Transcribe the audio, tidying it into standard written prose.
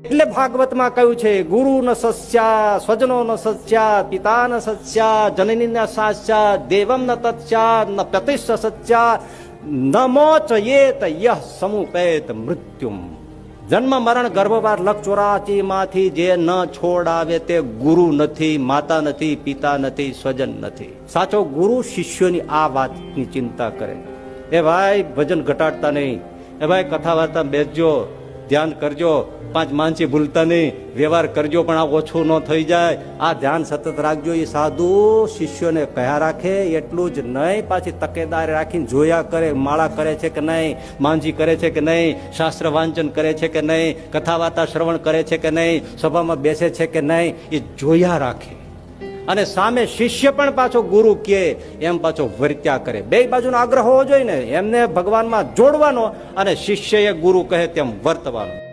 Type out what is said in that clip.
એટલે ભાગવતમાં કહ્યું છે, ગુરુ ન સસ્યા, સ્વજનો ન સસ્યા, પિતા ન સસ્યા, જનની ન સાસ્યા, દેવમ ન તત્સ્યા, ન પ્રતિષ્ઠ સસ્યા, ન મોચયેત યહ સમુપેત મૃત્યુમ. જન્મ મરણ ગર્ભવાર લક 84 માંથી જે ન છોડાવે તે ગુરુ નથી, માતા નથી, પિતા નથી, સ્વજન નથી. સાચો ગુરુ શિષ્યોની આ વાતની ચિંતા કરે. એ ભાઈ ભજન ઘટાડતા નહીં, એ ભાઈ કથા વાર્તા બેસજો, ધ્યાન કરજો, 5 માનસી ભૂલતા નહીં, વ્યવહાર કરજો, પણ આ ઓછું ન થઈ જાય. આ ધ્યાન સતત રાખજો. એ સાધુ શિષ્યોને કહ્યા રાખે એટલું જ નહીં, પાછી તકેદારી રાખીને જોયા કરે, માળા કરે છે કે નહીં, માંજી કરે છે કે નહીં, શાસ્ત્ર વાંચન કરે છે કે નહીં, કથા વાર્તા શ્રવણ કરે છે કે નહીં, સભામાં બેસે છે કે નહીં, એ જોયા રાખે. અને સામે શિષ્ય પણ પાછો ગુરુ કહે એમ પાછો વર્ત્યા કરે. બે બાજુનો આગ્રહ હોવો જોઈએ ને, એમને ભગવાનમાં જોડવાનો અને શિષ્યએ ગુરુ કહે તેમ વર્તવાનું.